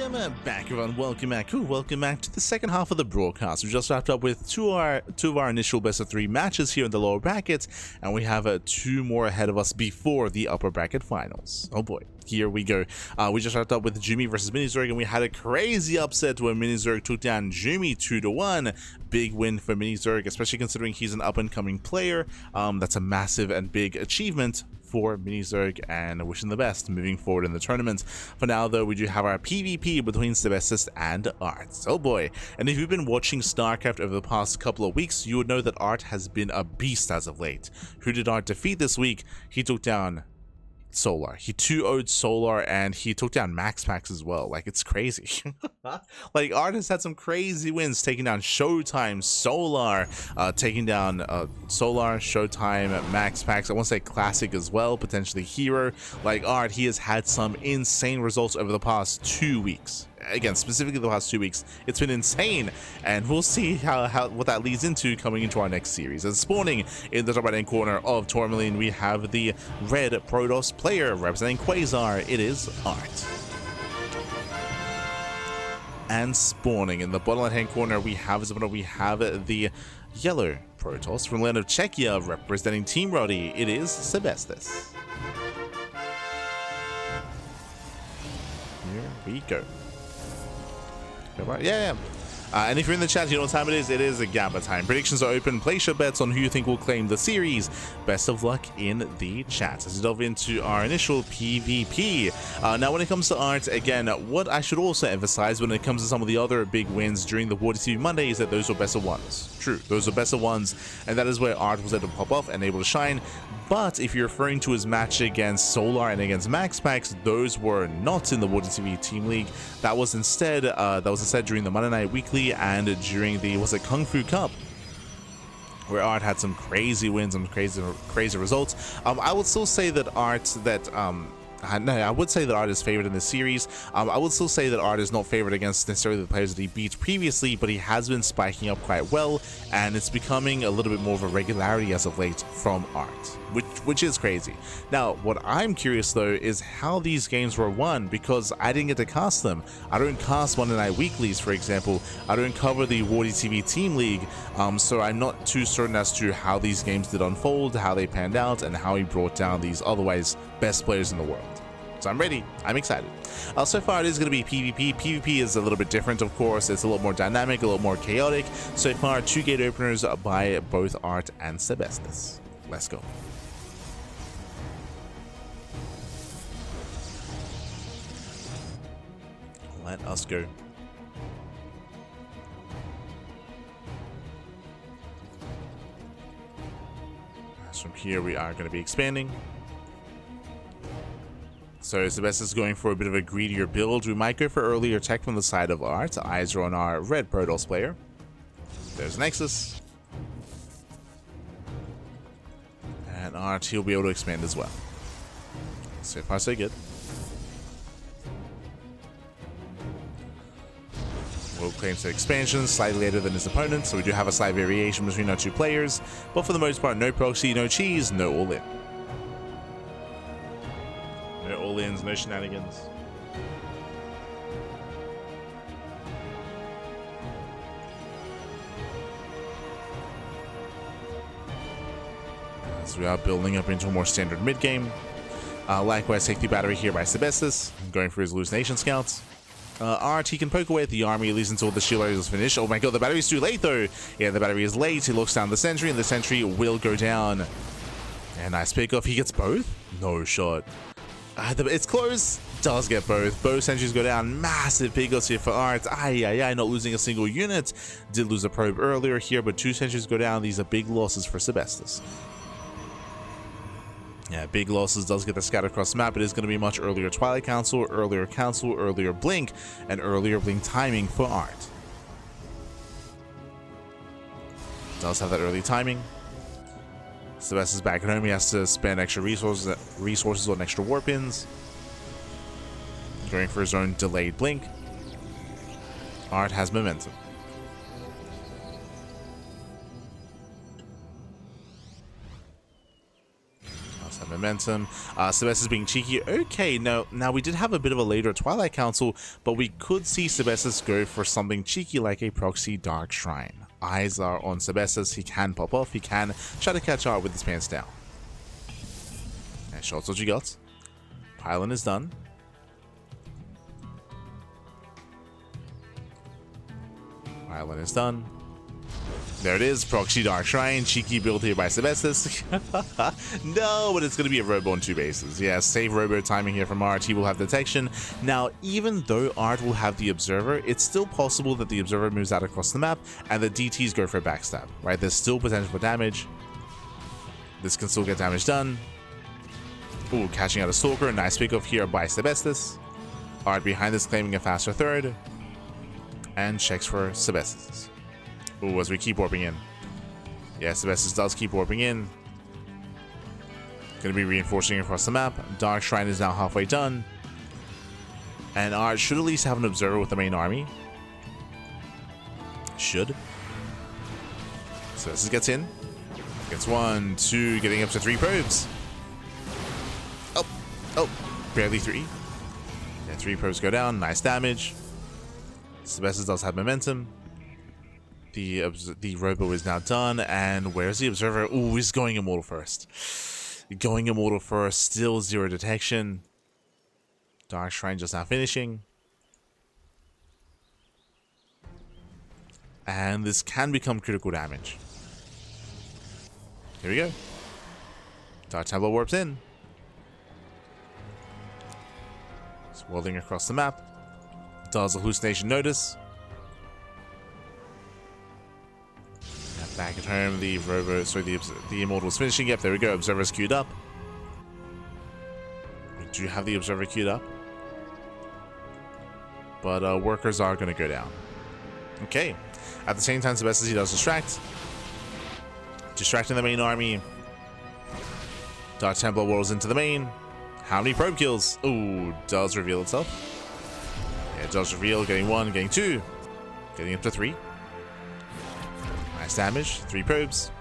back everyone, welcome back to the second half of the broadcast. We just wrapped up with two of our initial best of 3 matches here in the lower brackets, and we have 2 more ahead of us before the upper bracket finals. Oh boy, here we go. We just wrapped up with Jumi versus Minizerg, and we had a crazy upset where Minizerg took down Jumi 2-1. Big win for Minizerg, especially considering he's an up-and-coming player. That's a massive and big achievement for Minizerg, and wishing the best moving forward in the tournament. For now though, we do have our PvP between Sebesdes and Art. Oh boy, and if you've been watching StarCraft over the past couple of weeks, you would know that Art has been a beast as of late. Who did Art defeat this week? He took down Solar. He 2-0'd Solar, and he took down MaxPax as well. Like, it's crazy. Like, Art has had some crazy wins, taking down Showtime, Solar, taking down Solar, Showtime, MaxPax. I want to say Classic as well, potentially Hero. Like, Art, he has had some insane results over the past 2 weeks. Again, specifically the past 2 weeks, it's been insane, and we'll see what that leads into coming into our next series. And spawning in the top right hand corner of Tourmaline, we have the red Protoss player representing Quasar. It is Art. And spawning in the bottom right hand corner, we have the yellow Protoss from the land of Czechia representing Team Roddy. It is Sebesdes. Here we go. Yeah. And if you're in the chat, you know what time it is. It is a Gamba time. Predictions are open. Place your bets on who you think will claim the series. Best of luck in the chat as we delve into our initial PvP. Now, when it comes to Art, again, what I should also emphasize when it comes to some of the other big wins during the War TV Monday is that those were best of ones. True, those are best of ones, and that is where Art was able to pop off and able to shine. But if you're referring to his match against Solar and against MaxPax, those were not in the War TV Team League. That was instead during the Monday Night Weekly and during the Kung Fu Cup, where Art had some crazy wins and crazy results. I would still say that I would say that Art is favored in this series. I would still say that Art is not favored against necessarily the players that he beat previously, but he has been spiking up quite well, and it's becoming a little bit more of a regularity as of late from Art, which is crazy. Now, what I'm curious though is how these games were won, because I didn't get to cast them. I don't cast Monday Night Weeklies, for example. I don't cover the War TV Team League, so I'm not too certain as to how these games did unfold, how they panned out, and how he brought down these otherwise best players in the world. So I'm ready. I'm excited. So far, it is going to be PvP. PvP is a little bit different, of course. It's a little more dynamic, a little more chaotic. So far, 2 gate openers by both Art and Sebesdes. Let's go. Let us go. As from here, we are going to be expanding. So Sebesdes is going for a bit of a greedier build. We might go for earlier tech from the side of Art. Eyes are on our red Protoss player. There's Nexus. And Art, he'll be able to expand as well. So far, so good. Will claims to expansion slightly later than his opponent, so we do have a slight variation between our 2 players. But for the most part, no proxy, no cheese, no all-in. No all-ins, no shenanigans. As we are building up into a more standard mid-game. Likewise, safety battery here by Sebesdes, going for his hallucination scouts. Art, he can poke away at the army at least until the shield is finished. Oh my god, the battery's too late though. Yeah, the battery is late. He looks down the sentry, and the sentry will go down. And nice pickoff. He gets both? No shot. It's close. Does get both. Both sentries go down. Massive pickoffs here for Art. Not losing a single unit. Did lose a probe earlier here, but 2 sentries go down. These are big losses for Sebesdes. Yeah, big losses. Does get the scout across the map. It is going to be much earlier Twilight Council, earlier Blink, and earlier Blink timing for Art. Does have that early timing. Sebesdes is back at home. He has to spend extra resources on extra warp pins. Going for his own delayed Blink. Art has momentum. momentum. Sebesdes being cheeky. Okay, now we did have a bit of a later Twilight Council, but we could see Sebesdes go for something cheeky like a proxy Dark Shrine. Eyes are on Sebesdes. He can pop off. He can try to catch Art with his pants down. And shots what you got. Pylon is done. Pylon is done. There it is, Proxy Dark Shrine, cheeky build here by Sebesdes. No, but it's going to be a Robo on 2 bases. Yeah, save Robo timing here from Art, he will have detection. Now, even though Art will have the Observer, it's still possible that the Observer moves out across the map and the DTs go for a backstab, right? There's still potential for damage. This can still get damage done. Ooh, catching out a Stalker, nice pickoff here by Sebesdes. Art behind this claiming a faster third. And checks for Sebesdes. Ooh, as we keep warping in. Yeah, Sebesdes does keep warping in. Gonna be reinforcing across the map. Dark Shrine is now halfway done. And Art should at least have an Observer with the main army. Should. Sebesdes gets in. Gets 1, 2, getting up to 3 probes. Oh, barely 3. Yeah, 3 probes go down. Nice damage. Sebesdes does have momentum. The Robo is now done, and where's the Observer? Ooh, he's going Immortal first. Going Immortal first, still 0 detection. Dark Shrine just now finishing. And this can become critical damage. Here we go. Dark Templar warps in. Swirling across the map. Does a hallucination notice. Back at home, the Robo, sorry, the Immortal's finishing. Yep, there we go. Observer's queued up. We do have the Observer queued up. But workers are going to go down. Okay. At the same time, Sebesdes, he does distract. Distracting the main army. Dark Templar whirls into the main. How many probe kills? Ooh, does reveal itself. Yeah, it does reveal. Getting 1, getting 2. Getting up to 3. Nice damage. 3 probes.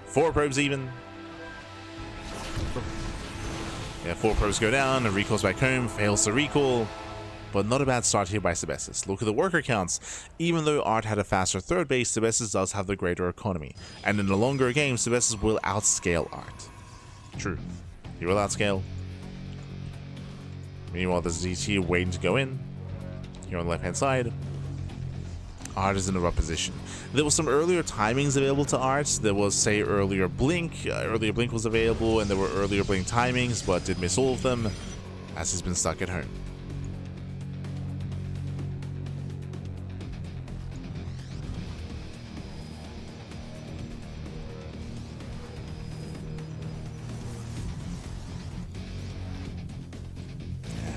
4 probes even. Yeah, 4 probes go down. And recalls back home. Fails to recall. But not a bad start here by Sebesdes. Look at the worker counts. Even though Art had a faster third base, Sebesdes does have the greater economy. And in the longer game, Sebesdes will outscale Art. True. He will outscale. Meanwhile, there's DT waiting to go in. Here on the left-hand side. Art is in a rough position. There was some earlier timings available to Art. There was, say, earlier Blink. Earlier Blink was available, and there were earlier Blink timings, but did miss all of them, as he's been stuck at home.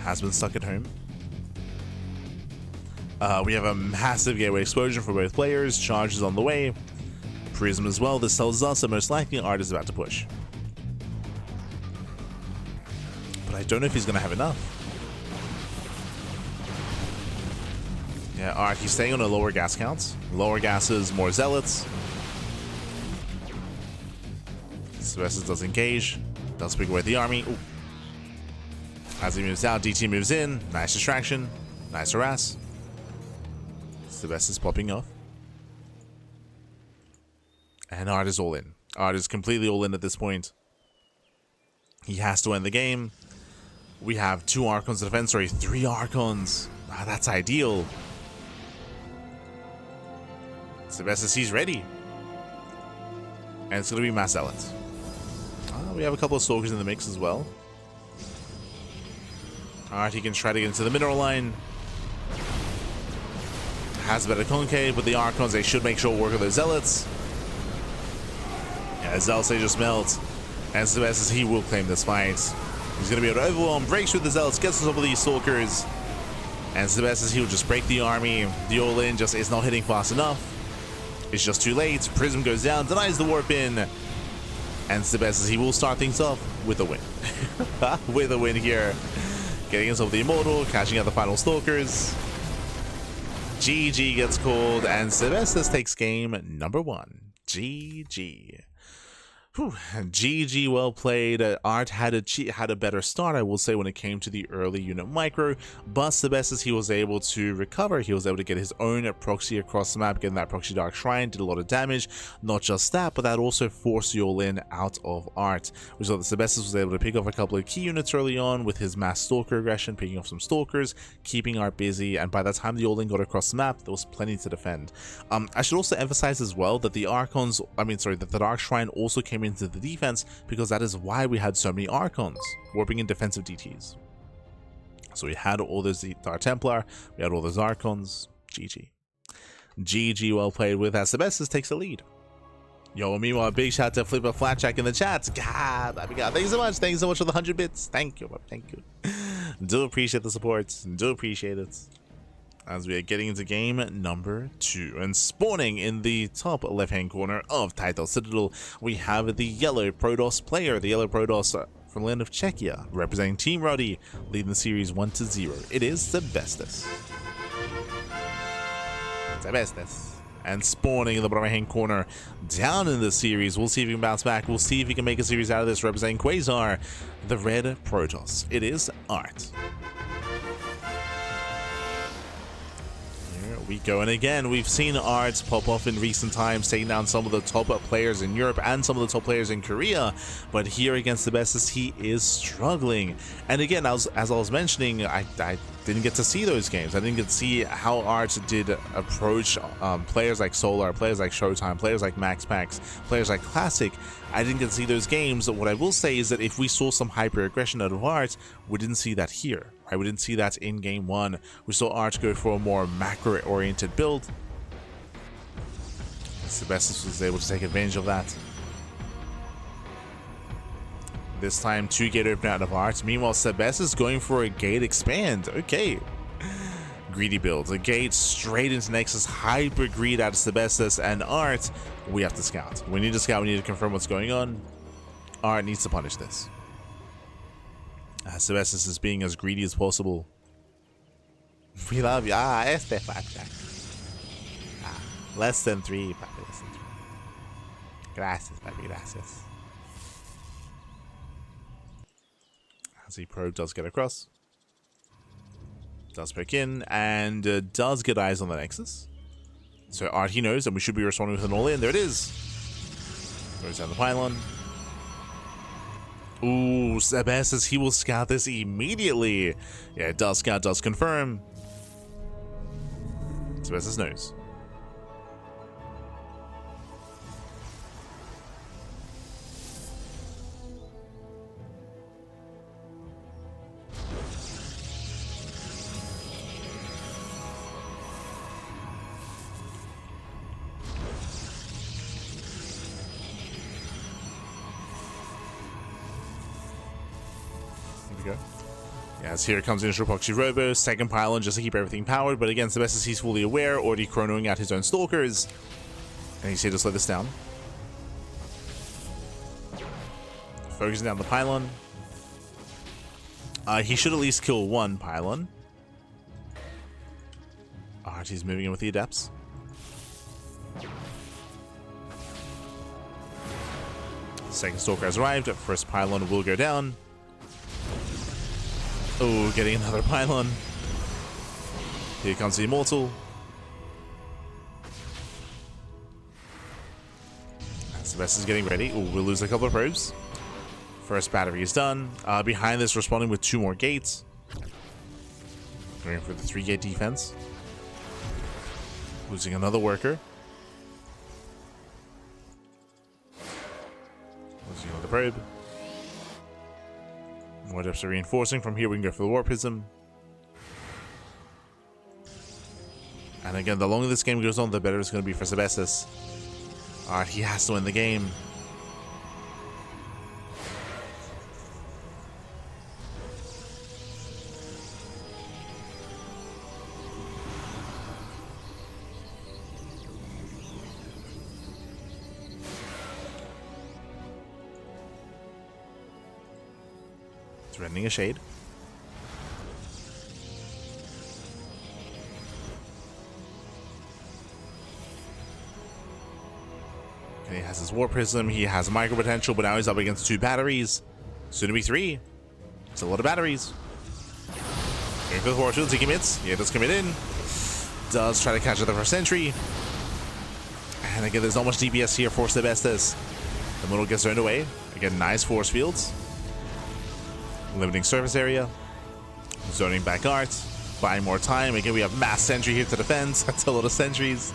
Has been stuck at home. We have a massive gateway explosion for both players. Charge is on the way. Prism as well. This tells us that most likely Art is about to push. But I don't know if he's going to have enough. Yeah, Art, he's staying on a lower gas count. Lower gases, more zealots. Sebesdes does engage. Does pick away the army. Ooh. As he moves out, DT moves in. Nice distraction. Nice harass. Sebesdes popping off. And Art is all in. Art is completely all in at this point. He has to end the game. We have 2 Archons to defend. Sorry, 3 Archons. That's ideal. Sebesdes, he's ready. And it's going to be Mass Zealots. We have a couple of Stalkers in the mix as well. Art, he can try to get into the mineral line. Has a better concave with the Archons. They should make sure work with those Zealots. Yeah, Zealots, they just melt. And Sebesdes, he will claim this fight. He's going to be able to overwhelm, breaks through the Zealots, gets on top of these Stalkers. And Sebesdes, he will just break the army. The all-in just is not hitting fast enough. It's just too late. Prism goes down, denies the warp in. And Sebesdes, he will start things off with a win. With a win here. Getting himself the Immortal, catching out the final Stalkers. GG gets called, and Sebesdes takes game number 1. GG. Whew. GG, well played. Art had a better start, I will say, when it came to the early unit micro, but Sebesdes, he was able to recover. He was able to get his own proxy across the map, getting that proxy Dark Shrine, did a lot of damage. Not just that, but that also forced the all-in out of Art. We saw that Sebesdes was able to pick off a couple of key units early on with his mass stalker aggression, picking off some stalkers, keeping Art busy, and by the time the all-in got across the map, there was plenty to defend. I should also emphasize as well that the that the Dark Shrine also came into the defense, because that is why we had so many Archons warping in defensive DTs. So we had all those Dark Templar, we had all those Archons. GG. GG, well played with as Sebesdes takes the lead. Yo, meanwhile, big shout out to Flipper Flatjack in the chat. God, thank you so much. Thank you so much for the 100 bits. Thank you, thank you. Do appreciate the support. Do appreciate it. As we are getting into game number 2, and spawning in the top left-hand corner of Title Citadel, we have the yellow Protoss player, the yellow Protoss from the land of Czechia, representing Team Roddy, leading the series 1-0. It is Sebesdes. And spawning in the bottom right-hand corner, down in the series. We'll see if he can bounce back. We'll see if he can make a series out of this, representing Quasar, the red Protoss. It is Art. We go, and again, we've seen Art pop off in recent times, taking down some of the top players in Europe and some of the top players in Korea, but here against Sebesdes, he is struggling. And again, as I was mentioning, I didn't get to see those games. I didn't get to see how Art did approach players like Solar, players like Showtime, players like Max Packs, players like Classic. I didn't get to see those games. What I will say is that if we saw some hyper aggression out of Art, we didn't see that here. Right? We didn't see that in game 1. We saw Art go for a more macro-oriented build. Sebesdes was able to take advantage of that. This time, 2 gate open out of Art. Meanwhile, Sebesdes going for a gate expand. Okay. Greedy build. A gate straight into Nexus. Hyper greed out of Sebesdes and Art. We have to scout. We need to scout. We need to confirm what's going on. Art needs to punish this. Sebesdes is being as greedy as possible. We love you. Este Flapjack. Less than 3, papi. Less than 3. Gracias, papi. Gracias. As the probe does get across. Does pick in, and does get eyes on the Nexus. So Art, he knows, and we should be responding with an all-in. There it is. Goes down the pylon. Ooh, Sebesdes, he will scout this immediately. Yeah, it does scout, does confirm. Sebesdes knows. Go. Yes, here comes initial proxy robo, second pylon just to keep everything powered, but again, Sebesdes, he's fully aware, already chronoing out his own stalkers, and he's here to slow this down. Focusing down the pylon. He should at least kill 1 pylon. Alright, he's moving in with the adepts. Second stalker has arrived, first pylon will go down. Oh, getting another pylon. Here comes the Immortal. Sebesdes is getting ready. Oh, we'll lose a couple of probes. First battery is done. Behind this, responding with 2 more gates. Going for the 3-gate defense. Losing another worker. Losing another probe. More depths are reinforcing. From here, we can go for the Warp Prism. And again, the longer this game goes on, the better it's going to be for Sebesdes. Alright, he has to win the game. Threatening a shade. He has his War Prism, he has Micro Potential, but now he's up against 2 batteries. Soon to be 3. It's a lot of batteries. Here goes War Shields, he commits. Yeah, does commit in. Does try to catch up the first sentry. And again, there's not much DPS here for Sebesdes. The model gets turned away. Again, nice force fields. Limiting surface area. Zoning back art. Buying more time. Again, we have mass sentry here to defend. That's a lot of sentries.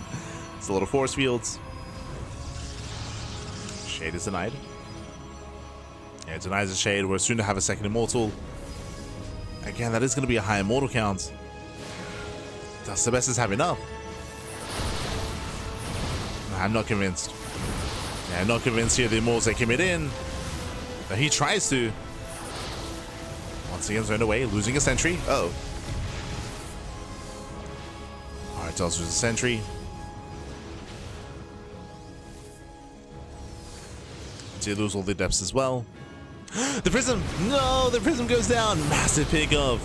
It's a lot of force fields. Shade is denied. Yeah, it denies the Shade. We're soon to have a second Immortal. Again, that is going to be a high Immortal count. Does Sebesdes have enough? I'm not convinced. Yeah, I'm not convinced here the Immortals they commit in. But he tries to. Once again, turned away, losing a sentry. Uh-oh. Alright, does lose a sentry. Did lose all the depths as well. The Prism! No! The Prism goes down! Massive pickup!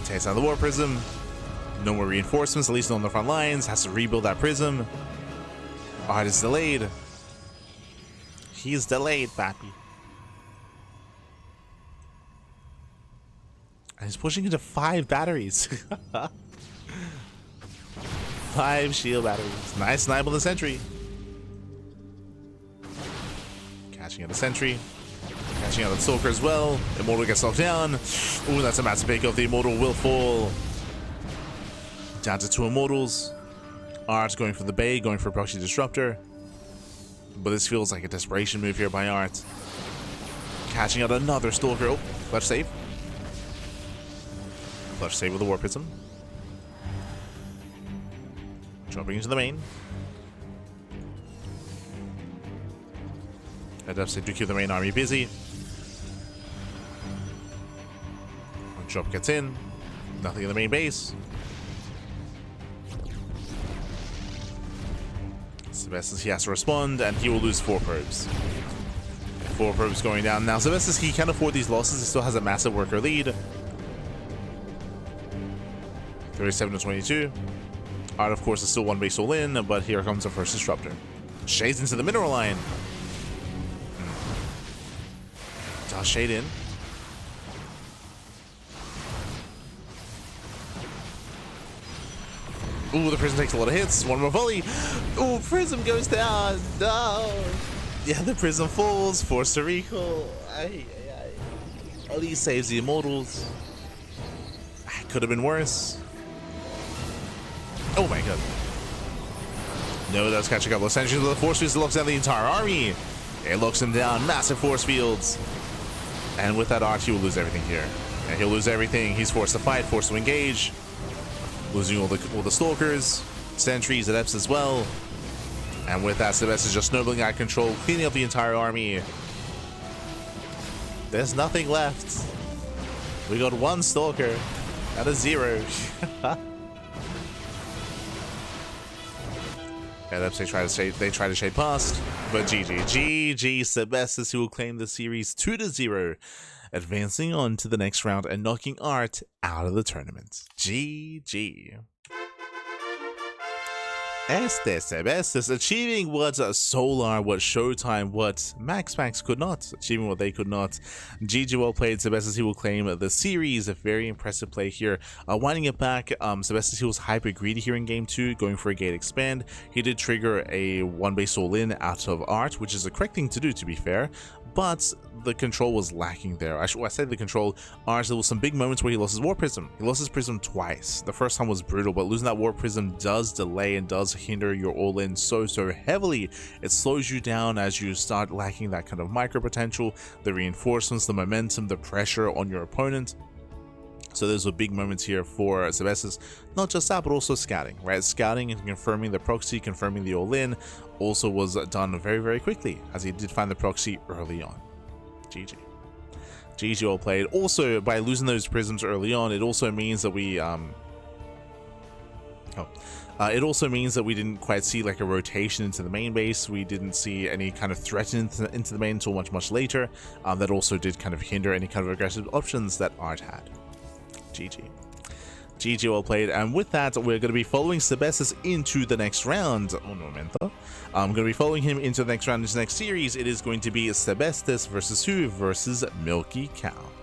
Takes out the War Prism. No more reinforcements, at least not on the front lines. Has to rebuild that Prism. Alright, it's delayed. He's delayed, Pappy. And he's pushing into 5 batteries. 5 shield batteries. Nice snipe on the sentry. Catching out the sentry. Catching out the Stalker as well. Immortal gets knocked down. Ooh, that's a massive pickup. The Immortal will fall. Down to 2 Immortals. Art going for the Bay, going for Proxy Disruptor. But this feels like a desperation move here by Art. Catching out another Stalker. Oh, clutch save. Clutch save with the War Prism. Jumping into the main. That does seem to keep the main army busy. One drop gets in. Nothing in the main base. Sebesdes, he has to respond, and he will lose 4 probes. 4 probes going down. Now, Sebesdes, he can't afford these losses. He still has a massive worker lead. 37 to 22. Art, of course, is still 1 base all in, but here comes the first disruptor. Shades into the mineral line. Does Shade in. Ooh, the Prism takes a lot of hits. One more volley. Ooh, Prism goes down. No. Yeah, the Prism falls. Forced to recall. At least saves the Immortals. Could have been worse. Oh my god. No, that's catching a couple of sentries with the force fields. Locks down the entire army. It locks him down. Massive force fields. And with that arch, he will lose everything here. And he'll lose everything. He's forced to fight, forced to engage. Losing all the Stalkers, sentries, adepts as well. And with that, Sebesdes is just snowballing out of control, cleaning up the entire army. There's nothing left. We got 1 Stalker out of 0. Adepts, they try to shade past, but GG. Sebesdes, who will claim the series 2-0. Advancing on to the next round and knocking Art out of the tournament. GG. Sebesdes achieving what Solar, what Showtime, what Max could not, achieving what they could not. GG, well played, Sebesdes. He will claim the series. A very impressive play here. Winding it back, Sebesdes, he was hyper greedy here in game 2, going for a gate expand. He did trigger a 1 base all in out of Art, which is the correct thing to do, to be fair. But the control was lacking there. I say the control. Art, there was some big moments where he lost his War Prism. He lost his Prism twice. The first time was brutal, but losing that War Prism does delay and does hinder your all-in so heavily. It slows you down as you start lacking that kind of micro potential, the reinforcements, the momentum, the pressure on your opponent. So those were big moments here for Sebesdes. Not just that, but also scouting, right? Scouting and confirming the proxy, confirming the all-in also was done very quickly, as he did find the proxy early on. GG. GG, well played. Also, by losing those prisms early on, it also means that we it also means that we didn't quite see like a rotation into the main base. We didn't see any kind of threat into the main until much later. That also did kind of hinder any kind of aggressive options that Art had. GG. GG, well played. And with that, we're going to be following Sebesdes into the next round. Un momento. I'm going to be following him into the next round, this next series. It is going to be Sebesdes versus who? Versus Milky Cow.